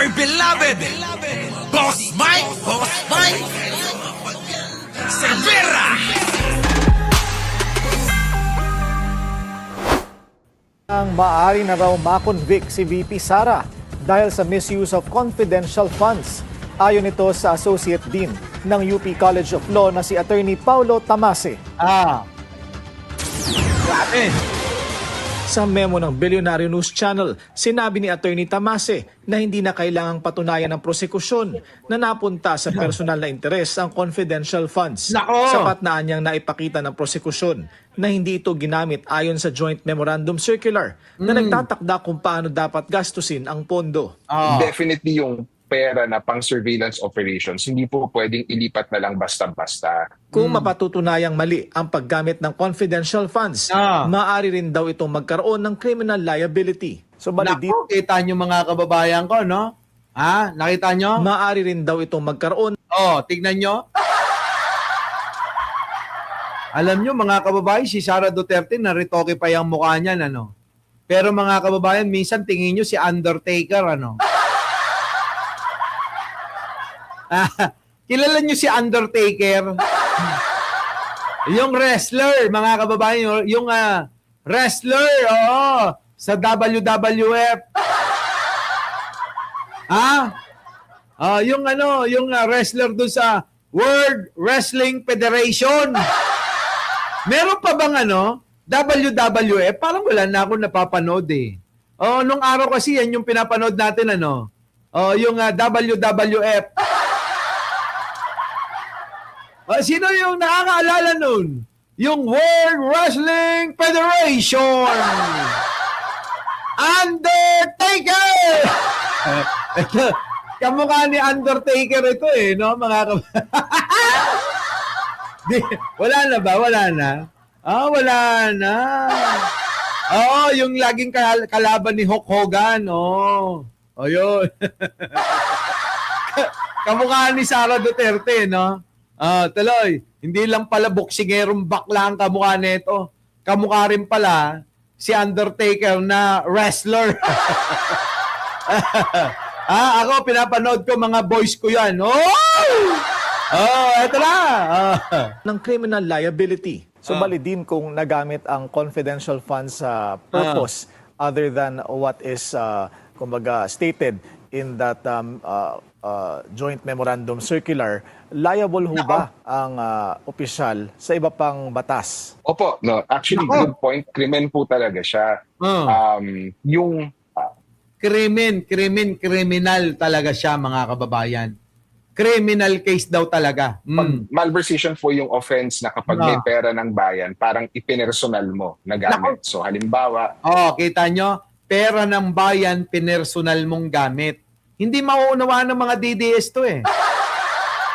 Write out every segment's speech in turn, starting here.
dear beloved, Boss Mike, Cervera. Ang maaari na raw makonvict si VP Sara dahil sa misuse of confidential funds. Ayon ito sa Associate Dean ng UP College of Law na si Attorney Paulo Tamase. Grabe. Sa memo ng Billionaire News Channel, sinabi ni Attorney Tamase na hindi na kailangang patunayan ng prosekusyon na napunta sa personal na interes ang confidential funds. Nako! Sapat na anyang naipakita ng prosekusyon na hindi ito ginamit ayon sa Joint Memorandum Circular na nagtatakda kung paano dapat gastusin ang pondo. Definitely yung pera na pang surveillance operations, hindi po pwedeng ilipat na lang basta-basta. Kung mapatutunayang mali ang paggamit ng confidential funds, maaari rin daw itong magkaroon ng criminal liability. So Naku, kita nyo mga kababayan ko, no? Ha? Nakita nyo? maaari rin daw itong magkaroon Tignan nyo. Alam nyo mga kababayan, si Sara Duterte naritoke pa yung mukha niyan, ano? Pero mga kababayan, minsan tingin nyo si Undertaker, ano? Kilala nyo si Undertaker? Yung wrestler, mga kababayan, yung wrestler, sa WWF. Yung wrestler dun sa World Wrestling Federation. Meron pa bang WWF? Parang wala na ako napapanood eh. Nung araw kasi yan yung pinapanood natin, yung WWF. Sino yung nakakaalala nun? Yung World Wrestling Federation! Undertaker! Kamukha ni Undertaker ito no? Wala na ba? Wala na? Wala na. Yung laging kalaban ni Hulk Hogan. Yun. Kamukha ni Sara Duterte, no? Tuloy, hindi lang pala boksingerong bakla ang kamukha nito. Kamukha rin pala si Undertaker na wrestler. Ako, pinapanood ko, mga boys ko yan. Eto na. ng criminal liability. So bali din kung nagamit ang confidential funds sa purpose other than what is kumbaga stated in that Joint Memorandum Circular, liable ho ba ang opisyal sa iba pang batas? Opo, no. Actually, good point. Krimen po talaga siya. Yung Kriminal talaga siya, mga kababayan. Criminal case daw talaga. malversation po yung offense na kapag may pera ng bayan, parang ipinersonal mo na gamit. So halimbawa, Kita nyo? Pera ng bayan, pinersonal mong gamit. Hindi mauunawaan ng mga DDS to eh.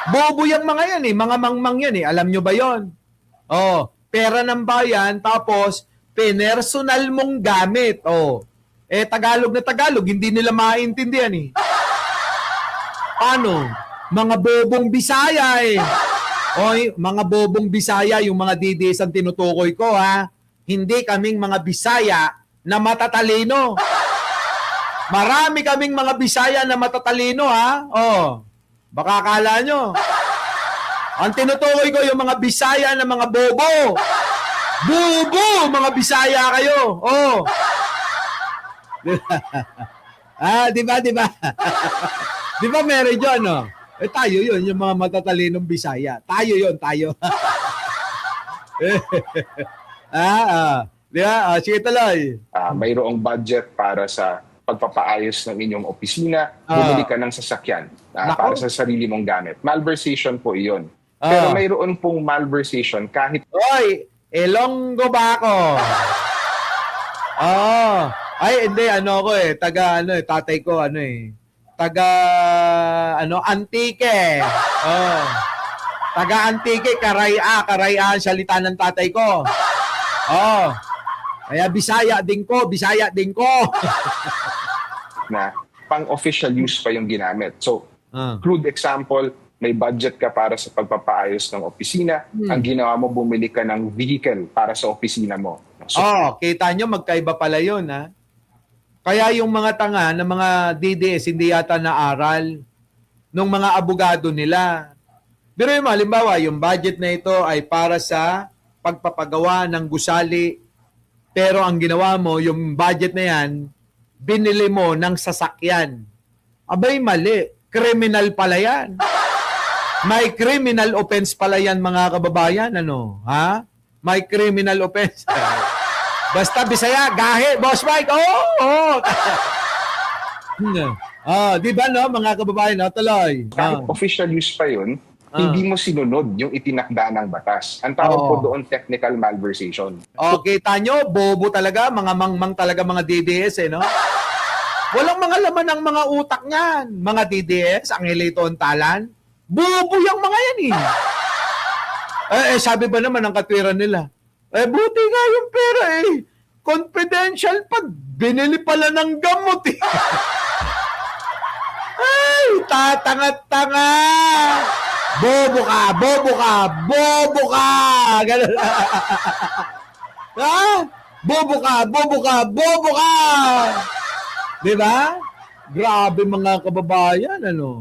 Bobo yung mga yan eh. Mga mangmang yan eh. Alam nyo ba yon? Pera ng bayan, tapos pinersonal mong gamit. Tagalog na Tagalog, hindi nila maintindihan eh. Paano? Mga bobong Bisaya eh. Mga bobong Bisaya, yung mga DDS ang tinutukoy ko ha. Hindi kaming mga Bisaya na matatalino. Marami kaming mga Bisaya na matatalino ha. Baka akala nyo. Ang tinutukoy ko yung mga Bisaya na mga bobo. Bobo! Mga Bisaya kayo. Diba? Diba meron yun, tayo yun, yung mga matatalinong Bisaya. Tayo yun, tayo. Diba? Sige tuloy. mayroong budget para sa pagpapaayos ng inyong opisina, bumili ka ng sasakyan para sa sarili mong gamit. Malversation po iyon. Pero mayroon pong malversation kahit... Oy! Ilonggo ba ako? Ay, hindi, tatay ko, Antique. Taga-Antique, Karaya ang salita ng tatay ko. Kaya Bisaya din ko. na pang-official use pa yung ginamit. So, crude example, may budget ka para sa pagpapaayos ng opisina, ang ginawa mo, bumili ka ng vehicle para sa opisina mo. So, Kita nyo, magkaiba pala yun, ha? Kaya yung mga tanga ng mga DDS hindi yata naaral ng mga abogado nila. Pero yung halimbawa, yung budget na ito ay para sa pagpapagawa ng gusali. Pero ang ginawa mo, yung budget na yan, binili mo ng sasakyan. Abay, mali. Criminal pala yan. May criminal offense pala yan, mga kababayan. Ano? Ha? May criminal offense. Basta Bisaya, gahe, Boss Mike. Oh! Di ba, no, mga kababayan? No? Tuloy. Kahit official use pa yun, hindi mo sinunod yung itinakda ng batas. Ang tawag po doon technical malversation. Okay, tanyo, bobo talaga, mga mangmang talaga mga DDS, no? Walang mga laman ng mga utak niyan. Mga DDS, ang hilito ang talan. Bobo yung mga yan, sabi ba naman ang katwiran nila? Buti nga yung pera, confidential pag binili pala ng gamot, Ay, tatanga-tanga! Bobo ka! Bobo ka! Bobo ka! Ganun. Ha? Bobo ka! Bobo ka! Bobo ka! Di ba? Grabe mga kababayan, ano?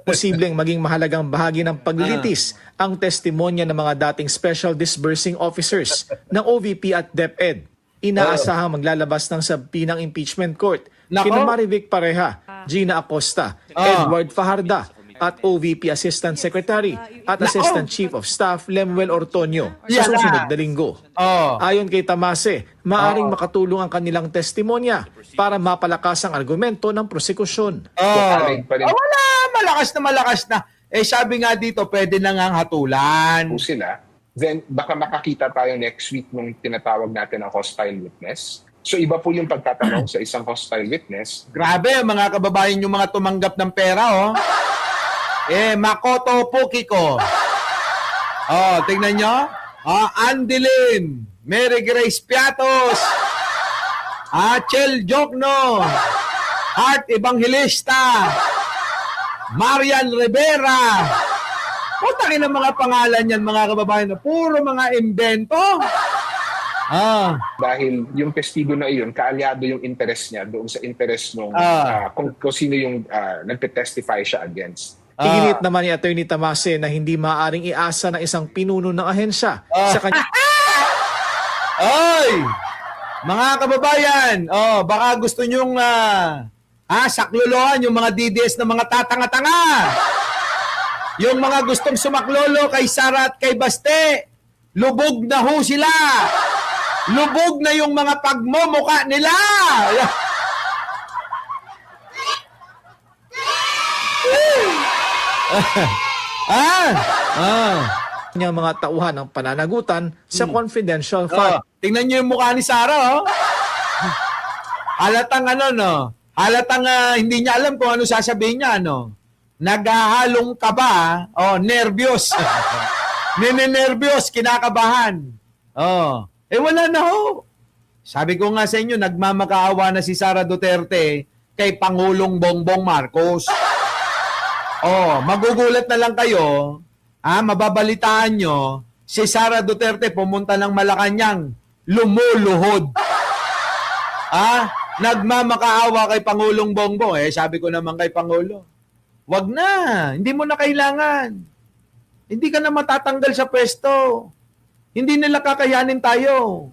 Posibleng maging mahalagang bahagi ng paglilitis ang testimonya ng mga dating Special Disbursing Officers ng OVP at DepEd. Inaasahang maglalabas ng sabpinang impeachment court kina Marivic Pareha, Gina Acosta, Edward Fajarda, at OVP Assistant Secretary at Assistant Chief of Staff Lemuel Ortonio sa susunod na linggo. Ayon kay Tamase, maaring makatulong ang kanilang testimonya para mapalakas ang argumento ng prosekusyon. Wala, malakas na. Sabi nga dito, pwede na ngang hatulan. Kung sila, then baka makakita tayo next week nung tinatawag natin ang hostile witness. So iba po yung pagtatanong sa isang hostile witness. Grabe, mga kababayan yung mga tumanggap ng pera, Makoto Pukiko. Tingnan nyo. Andilin, Mary Grace Piatos, Chel Jokno, Art Evangelista, Marian Rivera. Putangin ang mga pangalan yan, mga kababayan. Puro mga invento. Dahil yung testigo na iyon, kaalyado yung interest niya doon sa interest nung kung sino yung nagpe-testify siya against. Iginit naman ni Attorney Tamase na hindi maaaring iasa ng isang pinuno ng ahensya sa kanya. Oy! Mga kababayan, baka gusto nyong saklolohan yung mga DDS na mga tatanga-tanga. Yung mga gustong sumaklolo kay Sara at kay Baste, lubog na ho sila. Lubog na yung mga pagmomuka nila. Kanyang mga tauhan ng pananagutan sa confidential fund. Tingnan niyo yung mukha ni Sara, Halatang halatang hindi niya alam kung ano sasabihin niya, Naghahalong kaba, nervyos. Ninenervyos, kinakabahan. Wala na ho. Sabi ko nga sa inyo, nagmamakaawa na si Sara Duterte kay Pangulong Bongbong Marcos. Magugulat na lang kayo, mababalitaan nyo, si Sara Duterte pumunta ng Malacanang, lumuluhod. Nagmamakaawa kay Pangulong Bongbong. Sabi ko naman kay Pangulo, wag na, hindi mo na kailangan. Hindi ka na matatanggal sa pwesto. Hindi nila kakayanin tayo.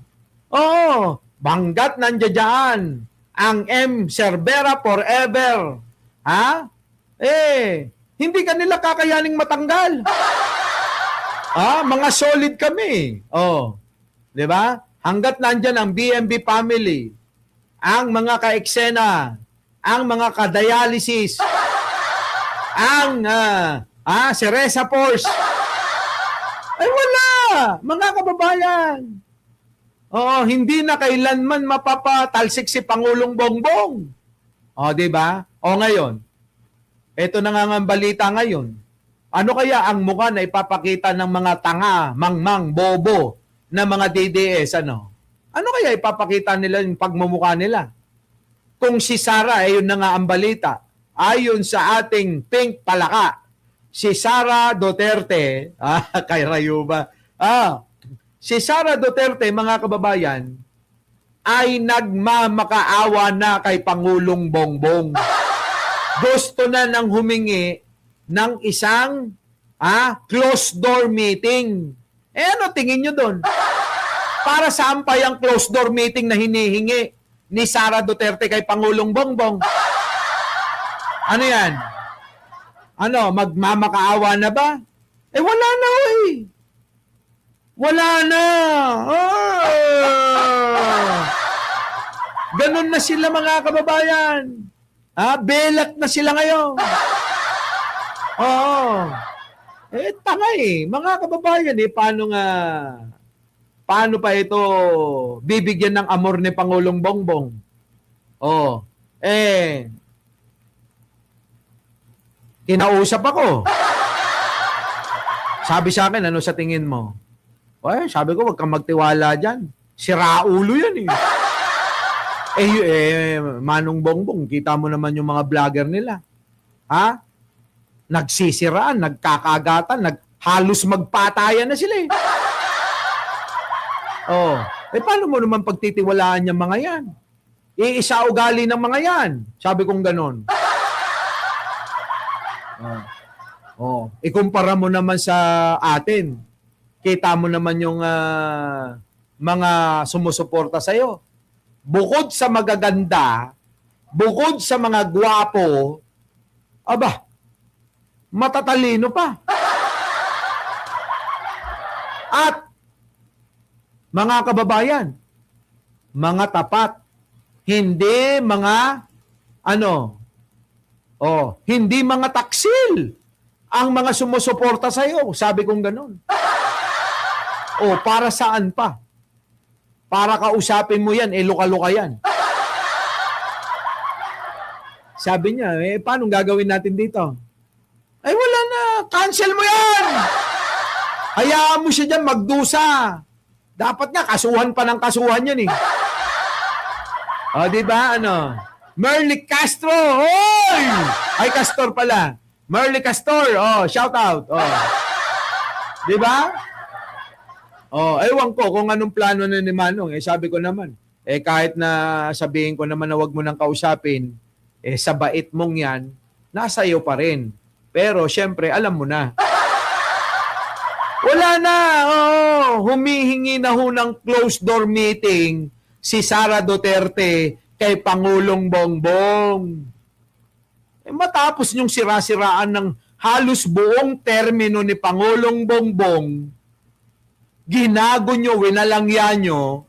Banggat nandiyan ang M. Cervera forever. Hindi ka nila kakayaning matanggal. Mga solid kami. Di ba? Hanggat nandyan ang BMB family, ang mga ka-eksena, ang mga ka-dialysis, ang Ceresa Force. Wala! Mga kababayan. Hindi na kailanman mapapatalsik si Pangulong Bongbong. Di ba? Ngayon, ito na nga ang balita ngayon. Ano kaya ang mukha na ipapakita ng mga tanga, mangmang, bobo na mga DDS? Ano kaya ipapakita nila yung pagmumukha nila? Kung si Sara, yun na nga ang balita. Ayon sa ating Pink Palaka, si Sara Duterte, kay Rayuba, si Sara Duterte, mga kababayan, ay nagmamakaawa na kay Pangulong Bongbong. Gusto na nang humingi ng isang closed door meeting. Ano tingin nyo doon? Para saan pa yung closed door meeting na hinihingi ni Sara Duterte kay Pangulong Bongbong? Ano yan? Ano, magmamakaawa na ba? Wala na eh. Wala na. Ganun na sila mga kababayan. Belat na sila ngayon. Tanga eh. Mga kababayan paano pa ito bibigyan ng amor ni Pangulong Bongbong? Kinausap ako. Sabi sa akin, ano sa tingin mo? Sabi ko, wag kang magtiwala dyan. Siraulo yan eh. Manong Bongbong, kita mo naman yung mga vlogger nila. Nagsisiraan, nagkakagatan, halos magpatayan na sila eh. Paano mo naman pagtitiwalaan yung mga yan? Iisa ugali ng mga yan. Sabi kong ganon. Ikumpara mo naman sa atin. Kita mo naman yung mga sumusuporta sa'yo. Bukod sa magaganda, bukod sa mga gwapo, matatalino pa. At mga kababayan, mga tapat, hindi mga hindi mga taksil ang mga sumusuporta sa iyo. Sabi kong ganun. Para saan pa? Para kausapin mo yan, luka-luka yan. Sabi niya, paano gagawin natin dito? Wala na. Cancel mo yan. Hayaan mo siya dyan magdusa. Dapat nga, kasuhan pa ng kasuhan yan eh. Diba? Merly Castro. Hoy! Ay, Castor pala. Merly Castor. Shout out. Diba? Ewan ko kung anong plano na ni Manong. Sabi ko naman, kahit na sabihin ko naman na wag mo nang kausapin, sa bait mong yan, nasa iyo pa rin. Pero, syempre, alam mo na. Wala na. Humihingi na ho ng closed door meeting si Sara Duterte kay Pangulong Bongbong. Matapos yung sira-siraan ng halos buong termino ni Pangulong Bongbong, ginago nyo, winalangya nyo,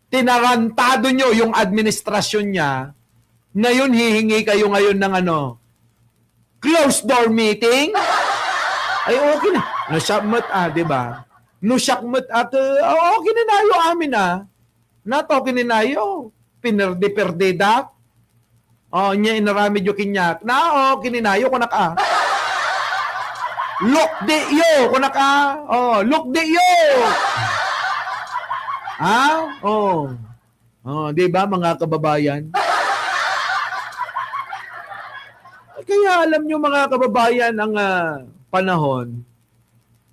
tinarantado nyo yung administrasyon niya, ngayon hihingi kayo ngayon ng closed door meeting? Okay na. Nusyakmat diba? Nusyakmat okay na nayo amin Nato kininayo. Pinerde-perde dak. Nya inarami jo kinyak. Okay ninayo ko naka. Look de yo ko naka. Look de yo. Diba mga kababayan? Kaya alam nyo mga kababayan, ang panahon,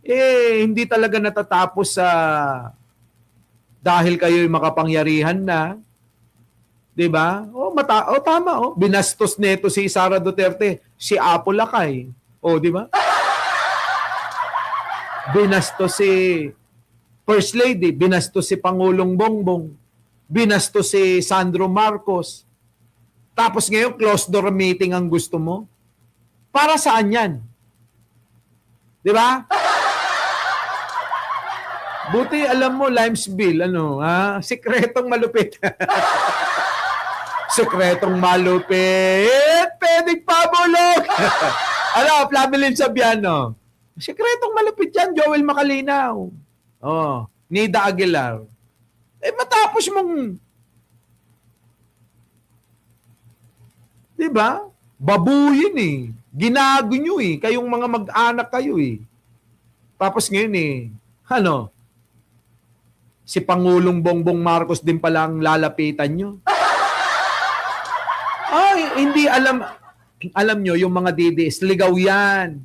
hindi talaga natatapos sa dahil kayo'y makapangyarihan na. Diba? Tama. Binastos neto si Sara Duterte, si Apo Lakay. Diba? Binastos si First Lady, binastos si Pangulong Bongbong, binastos si Sandro Marcos. Tapos ngayon, closed door meeting ang gusto mo? Para saan yan? Di ba? Buti alam mo, Limes Bill, sikretong malupit. Sikretong malupit, pwedeng pabulog. Flamelin Sabiano. Sikretong malupit yan, Joel Macalinaw. Nida Aguilar. Matapos mong diba? Babuyin Ginago nyo Kayong mga mag-anak kayo Tapos ngayon si Pangulong Bongbong Marcos din pala ang lalapitan nyo. Hindi alam nyo, yung mga DDS, ligaw yan.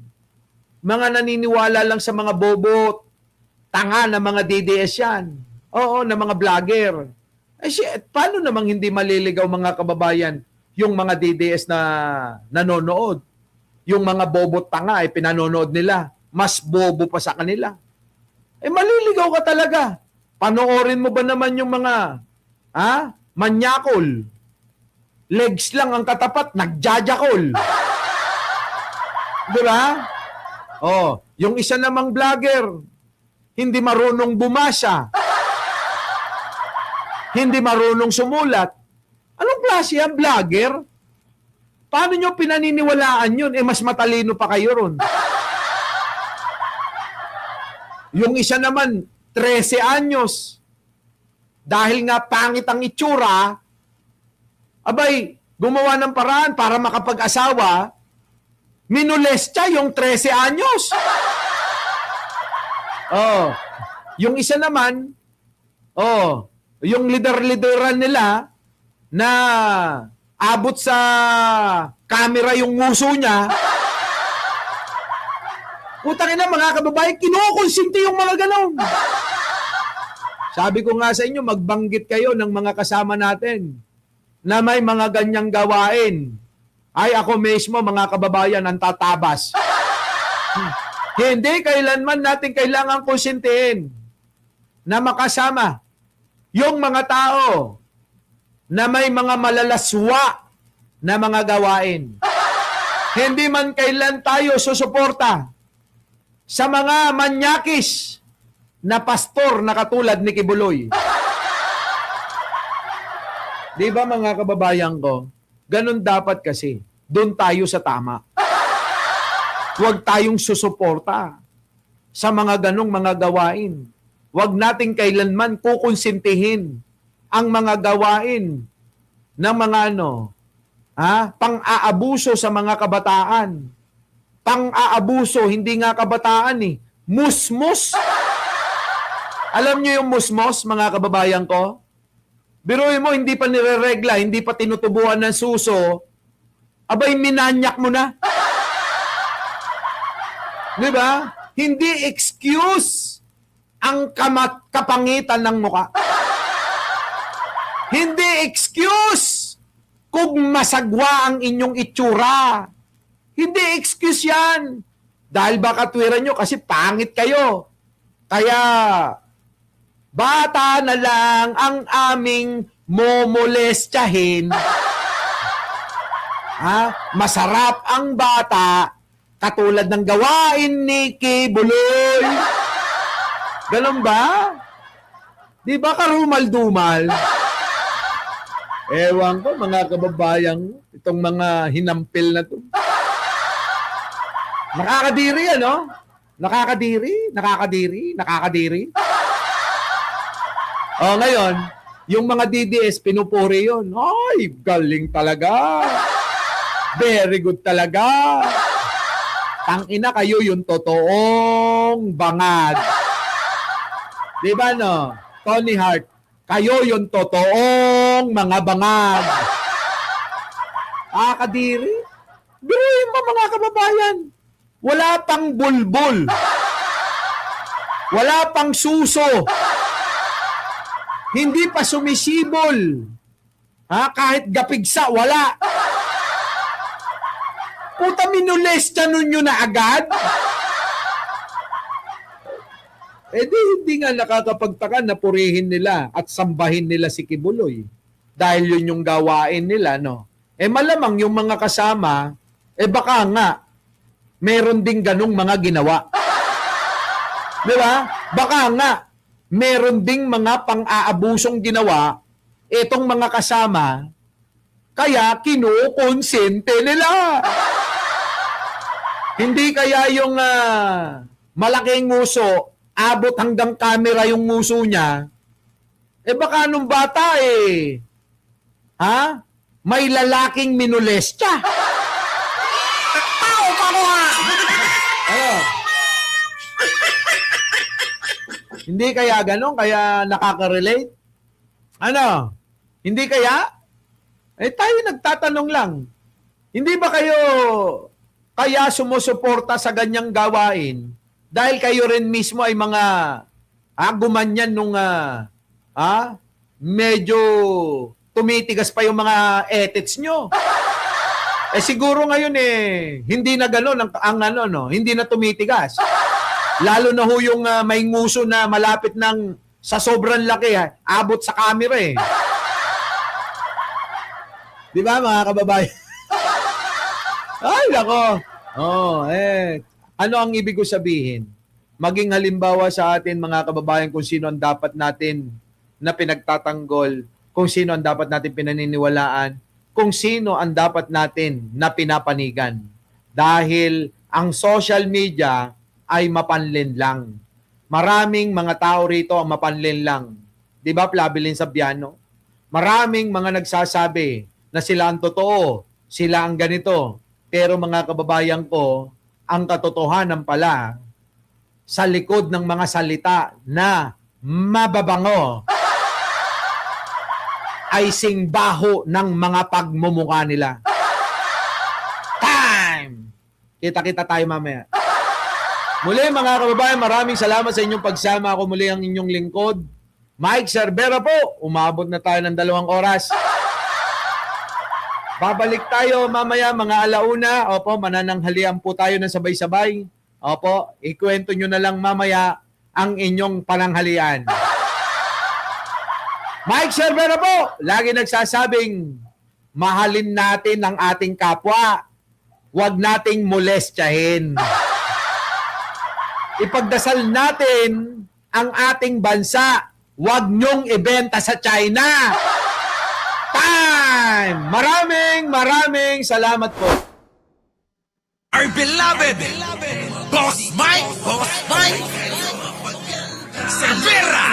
Mga naniniwala lang sa mga bobot. Tanga na mga DDS yan. Na mga vlogger. Paano namang hindi maliligaw mga kababayan yung mga DDS na nanonood? Yung mga bobot tanga ay pinanonood nila. Mas bobo pa sa kanila. Maliligaw ka talaga. Panoorin mo ba naman yung mga manyakol? Legs lang ang katapat, nagjajakol. Di ba? Yung isa namang vlogger, hindi marunong bumasa. Hindi marunong sumulat. Anong klase ang vlogger? Paano nyo pinaniniwalaan yun? Mas matalino pa kayo ron. Yung isa naman, 13 anyos. Dahil nga pangit ang itsura, abay, gumawa ng paraan para makapag-asawa, minulestya yung 13 anyos. Yung isa naman, yung lider-lideran nila na abot sa camera yung nguso niya, putang ina mga kababayan, kinukonsinti yung mga ganon. Sabi ko nga sa inyo, magbanggit kayo ng mga kasama natin na may mga ganyang gawain. Ay ako mismo mga kababayan ang tatabas. Hindi kailanman natin kailangan konsintihin na makasama yung mga tao na may mga malalaswa na mga gawain. Hindi man kailan tayo susuporta sa mga manyakis na pastor na katulad ni Kibuloy. Di ba mga kababayan ko? Ganun dapat kasi. Doon tayo sa tama. Huwag tayong susuporta sa mga ganong mga gawain. Huwag nating kailanman kukonsintihin ang mga gawain ng mga pang-aabuso sa mga kabataan. Pang-aabuso, hindi nga kabataan musmos. Alam niyo yung musmos, mga kababayan ko? Biruin mo, hindi pa nireregla, hindi pa tinutubuan ng suso, abay, minanyak mo na. Di ba? Hindi excuse ang kapangitan ng muka. Hindi excuse kung masagwa ang inyong itsura. Hindi excuse yan. Dahil baka tuwiran nyo kasi pangit kayo. Kaya, bata na lang ang aming momolestyahin. Masarap ang bata, katulad ng gawain ni Kibuloy. Ganun ba? Di ba karumal-dumal? Ewan ko, mga kababayan, itong mga hinampil na to. Nakakadiri, ano? Nakakadiri. Ngayon, yung mga DDS, pinupuri yun. Ay, galing talaga. Very good talaga. Tangina kayo yung totoong bangag. Di ba, no? Tony Hart, kayo yung totoong mga bangag. Nakakadiri. Biruin mo, mga kababayan. Wala pang bulbul. Wala pang suso. Hindi pa sumisibol. Kahit gapigsa, wala. Puta, minulestya nun yun na agad. Hindi nga nakakapagtaka na purihin nila at sambahin nila si Kibuloy. Dahil yun yung gawain nila, no? Malamang yung mga kasama, baka nga, meron ding ganong mga ginawa. Di ba? Baka nga, meron ding mga pang-aabusong ginawa itong mga kasama, kaya kinukonsente nila. Hindi kaya yung malaking nguso, abot hanggang camera yung nguso niya, baka nung bata may lalaking minulestya. Tao ka mo ha! Hindi kaya ganon? Kaya nakaka-relate? Ano? Hindi kaya? Tayo nagtatanong lang. Hindi ba kayo kaya sumusuporta sa ganyang gawain dahil kayo rin mismo ay mga gumanyan nung medyo tumitigas pa yung mga ethics nyo. Eh siguro ngayon hindi na gano'n ang ano, no? Hindi na tumitigas. Lalo na ho yung may nguso na malapit ng sa sobrang laki, abot sa camera eh. Di ba mga kababayan? Ay, nako. Ano ang ibig ko sabihin? Maging halimbawa sa atin mga kababayan kung sino ang dapat natin na pinagtatanggol, kung sino ang dapat natin pinaniniwalaan, kung sino ang dapat natin na pinapanigan. Dahil ang social media ay mapanlin lang. Maraming mga tao rito ang mapanlin lang. Di ba, Plabilin Sabiano? Maraming mga nagsasabi na sila ang totoo, sila ang ganito. Pero mga kababayan ko, ang katotohanan pala, sa likod ng mga salita na mababango, ay singbaho ng mga pagmumukha nila. Time! Kita-kita tayo mamaya. Muli mga kababayan, maraming salamat sa inyong pagsama. Ako muli ang inyong lingkod, Mike Cervera po. Umabot na tayo ng 2 oras. Babalik tayo mamaya mga alauna. Opo, manananghalian po tayo ng sabay-sabay. Opo, ikwento nyo na lang mamaya ang inyong pananghalian. Mike Cervera po, lagi nagsasabing, mahalin natin ang ating kapwa. Huwag nating molestyahin. Ipagdasal natin ang ating bansa. Huwag nyong ibenta sa China. Time! Maraming salamat po. Our beloved Boss Mike Cervera.